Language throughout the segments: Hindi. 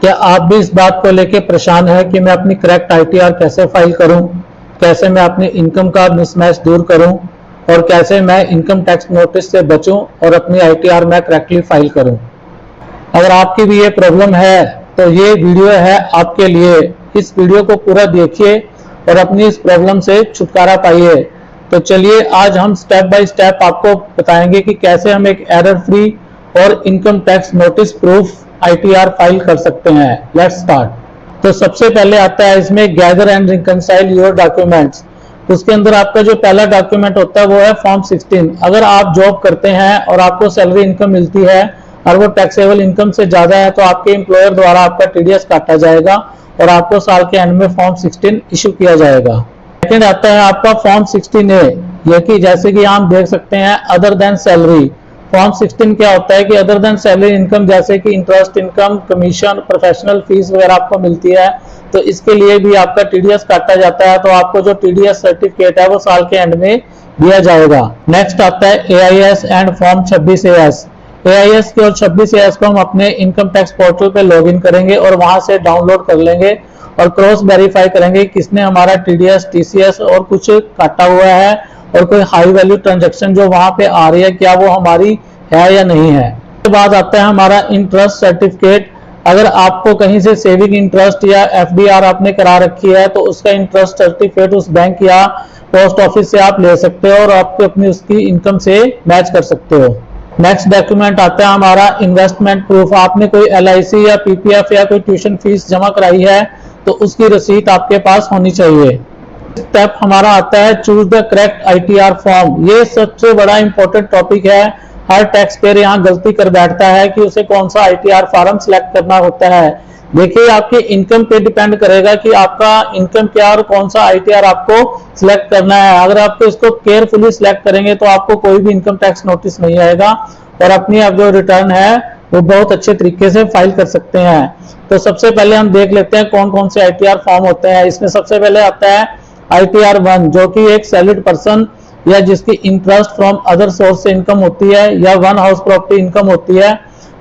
क्या आप भी इस बात को लेकर परेशान हैं कि मैं अपनी करेक्ट आईटीआर कैसे फाइल करूं, कैसे मैं अपनी इनकम का मिसमैच दूर करूं और कैसे मैं इनकम टैक्स नोटिस से बचूं और अपनी आईटीआर मैं करेक्टली फाइल करूं। अगर आपकी भी ये प्रॉब्लम है तो ये वीडियो है आपके लिए। इस वीडियो को पूरा देखिए और अपनी इस प्रॉब्लम से छुटकारा पाइए। तो चलिए आज हम स्टेप बाय स्टेप आपको बताएंगे कि कैसे हम एक एरर फ्री और income tax notice proof ITR file कर सकते हैं। Let's start. तो सबसे पहले आता है इसमें gather and reconcile your documents. उसके अंदर आपका जो पहला डॉक्यूमेंट होता है वो है फॉर्म 16। अगर आप जॉब करते हैं और आपको सैलरी इनकम मिलती है और वो टैक्सेबल इनकम से ज्यादा है तो आपके एम्प्लॉयर द्वारा आपका टीडीएस काटा जाएगा और आपको साल के एंड में फॉर्म 16 इशू किया जाएगा। सेकंड आता है आपका फॉर्म 16A, ये कि जैसे कि आप देख सकते हैं अदर देन सैलरी। फॉर्म 16 क्या होता है कि अदर देन सैलरी इनकम जैसे कि interest income, commission, professional fees वगैरह आपको मिलती है तो इसके लिए भी आपका टीडीएस काटा जाता है। तो आपको जो टीडीएस सर्टिफिकेट है वो साल के एंड में दिया जाएगा। नेक्स्ट आता है AIS and form 26AS। AIS के और 26AS को हम अपने इनकम टैक्स पोर्टल पे लॉगिन करेंगे और वहां से डाउनलोड कर लेंगे और क्रॉस वेरीफाई करेंगे किसने हमारा टीडीएस, टीसीएस और कुछ काटा हुआ है और कोई हाई वैल्यू ट्रांजैक्शन जो वहां पे आ रही है क्या वो हमारी है या नहीं है। उसके बाद आता है हमारा इंटरेस्ट सर्टिफिकेट। अगर आपको कहीं से सेविंग इंटरेस्ट या एफडीआर आपने करा रखी है तो उसका इंटरेस्ट सर्टिफिकेट उस बैंक या पोस्ट ऑफिस से आप ले सकते हो और आपको अपनी उसकी इनकम से मैच कर सकते हो। नेक्स्ट डॉक्यूमेंट आता है हमारा इन्वेस्टमेंट प्रूफ। आपने कोई एलआईसी या पीपीएफ या कोई ट्यूशन फीस जमा कराई है तो उसकी रसीद आपके पास होनी चाहिए। स्टेप हमारा आता है choose the correct ITR form. ये सबसे बड़ा इंपॉर्टेंट टॉपिक है। हर टैक्स पेयर यहाँ गलती कर बैठता है कि उसे कौन सा आईटीआर फॉर्म सिलेक्ट करना होता है। देखिए आपके इनकम पे डिपेंड करेगा कि आपका इनकम क्या और कौन सा आईटीआर आपको सिलेक्ट करना है। अगर आपको इसको केयरफुली सिलेक्ट करेंगे तो आपको कोई भी इनकम टैक्स नोटिस नहीं आएगा और अपनी आप जो रिटर्न है वो बहुत अच्छे तरीके से फाइल कर सकते हैं। तो सबसे पहले हम देख लेते हैं कौन कौन से आईटीआर फॉर्म होते हैं। इसमें सबसे पहले आता है आईटीआर 1 जो कि एक सैलरीड पर्सन या जिसकी इंटरेस्ट फ्रॉम अदर सोर्स से इनकम होती है या वन हाउस प्रॉपर्टी इनकम होती है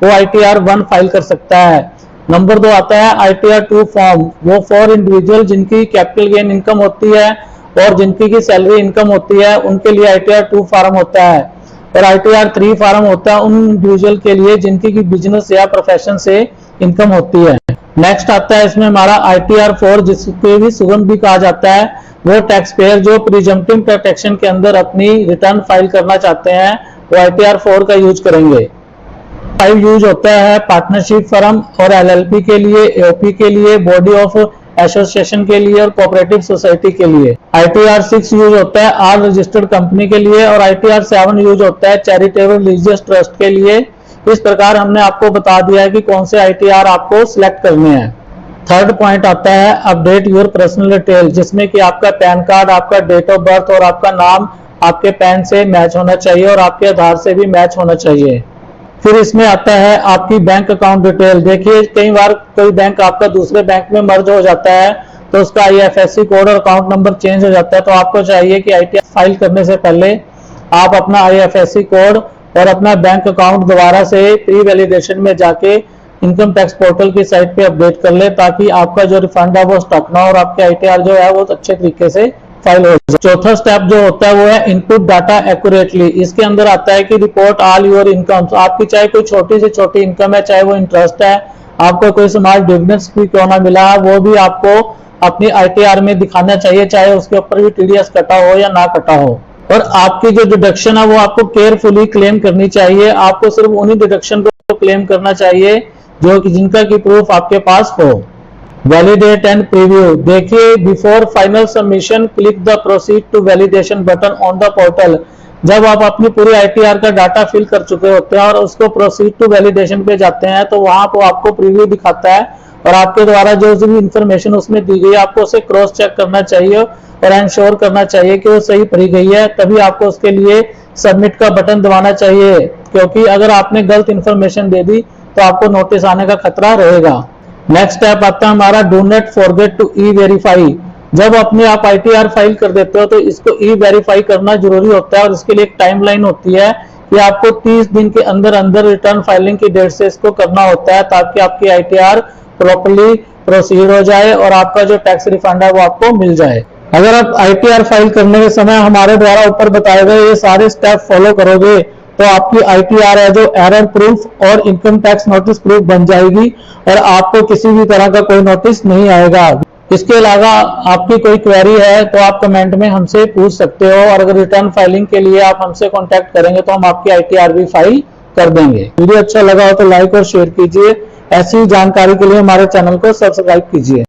वो आईटीआर 1 फाइल कर सकता है। नंबर 2 आता है आईटीआर 2 फॉर्म, वो फॉर इंडिविजुअल जिनकी कैपिटल गेन इनकम होती है और जिनकी की सैलरी इनकम होती है उनके लिए आईटीआर 2 फॉर्म होता है। और आईटीआर 3 फॉर्म होता है उन इंडिविजुअल के लिए जिनकी की बिजनेस या प्रोफेशन से इनकम होती है। नेक्स्ट आता है इसमें हमारा आईटीआर 4 जिसको भी सुगम भी कहा जाता है। वो टैक्स पेयर जो प्रिजम्पटिव प्रोटेक्शन के अंदर अपनी रिटर्न फाइल करना चाहते हैं वो आईटीआर 4 का यूज करेंगे। 5 यूज होता है पार्टनरशिप फर्म और एलएलपी के लिए, एओपी के लिए, बॉडी ऑफ एसोसिएशन के लिए और कोऑपरेटिव सोसाइटी के लिए। आईटीआर 6 यूज होता है ऑल रजिस्टर्ड कंपनी के लिए और आईटीआर 7 यूज होता है चैरिटेबल रिलीजियस ट्रस्ट के लिए। इस प्रकार हमने आपको बता दिया है कि कौन से आईटीआर आपको सिलेक्ट करने हैं। थर्ड पॉइंट आता है अपडेट योर पर्सनल डिटेल, जिसमें कि आपका पैन कार्ड, आपका डेट ऑफ बर्थ और आपका नाम आपके पैन से मैच होना चाहिए और आपके आधार से भी मैच होना चाहिए। फिर इसमें आता है आपकी बैंक अकाउंट डिटेल। देखिए कई बार कोई बैंक आपका दूसरे बैंक में मर्ज हो जाता है तो उसका आईएफएससी कोड और अकाउंट नंबर चेंज हो जाता है। तो आपको चाहिए कि आईटीआर फाइल करने से पहले आप अपना आईएफएससी कोड और अपना बैंक अकाउंट दोबारा से प्री वैलिडेशन में जाके इनकम टैक्स पोर्टल की साइट पे अपडेट कर ले ताकि आपका जो रिफंड है वो स्टक ना और आपके आईटीआर जो है वो अच्छे तरीके से फाइल हो जाए। चौथा स्टेप जो होता है वो है इनपुट डाटा एक्यूरेटली। इसके अंदर आता है कि रिपोर्ट ऑल योर इनकम्स। आपकी चाहे कोई छोटी से छोटी इनकम है, चाहे वो इंटरेस्ट है, आपको कोई समाज डिविडेंड्स भी क्यों ना मिला वो भी आपको अपनी आईटीआर में दिखाना चाहिए, चाहे उसके ऊपर भी टीडीएस कटा हो या ना कटा हो। और आपकी जो डिडक्शन है वो आपको केयरफुली क्लेम करनी चाहिए। आपको सिर्फ उन्हीं डिडक्शन को क्लेम करना चाहिए जो कि जिनका की प्रूफ आपके पास हो। Validate and preview. देखिए before final submission click the proceed to validation button on the portal. जब आप अपनी पूरी आईटीआर का डाटा फिल कर चुके होते हैं और उसको प्रोसीड टू वैलिडेशन पे जाते हैं तो वहां पर आपको प्रीव्यू दिखाता है और आपके द्वारा जो भी इंफॉर्मेशन उसमें दी गई है आपको उसे क्रॉस चेक करना चाहिए और इंश्योर करना चाहिए कि वो सही भरी गई है। तभी आपको उसके लिए सबमिट का बटन दबाना चाहिए, क्योंकि अगर आपने गलत इंफॉर्मेशन दे दी तो आपको नोटिस आने का खतरा रहेगा। नेक्स्ट स्टेप आता है हमारा do not forget to e verify. जब अपने आप आईटीआर फाइल कर देते हो तो इसको ई वेरीफाई करना जरूरी होता है और इसके लिए एक टाइमलाइन होती है कि आपको 30 दिन के अंदर अंदर रिटर्न फाइलिंग की डेट से इसको करना होता है ताकि आपकी आईटीआर प्रॉपर्ली प्रोसीड हो जाए और आपका जो टैक्स रिफंड है वो आपको मिल जाए। अगर आप ITR फाइल करने के समय हमारे द्वारा ऊपर बताए गए ये सारे स्टेप फॉलो करोगे तो आपकी ITR है जो एरर प्रूफ और इनकम टैक्स नोटिस प्रूफ बन जाएगी और आपको किसी भी तरह का कोई नोटिस नहीं आएगा। इसके अलावा आपकी कोई क्वेरी है तो आप कमेंट में हमसे पूछ सकते हो और अगर रिटर्न फाइलिंग के लिए आप हमसे कांटेक्ट करेंगे तो हम आपकी ITR भी फाइल कर देंगे। वीडियो अच्छा लगा हो तो लाइक और शेयर कीजिए। ऐसी जानकारी के लिए हमारे चैनल को सब्सक्राइब कीजिए।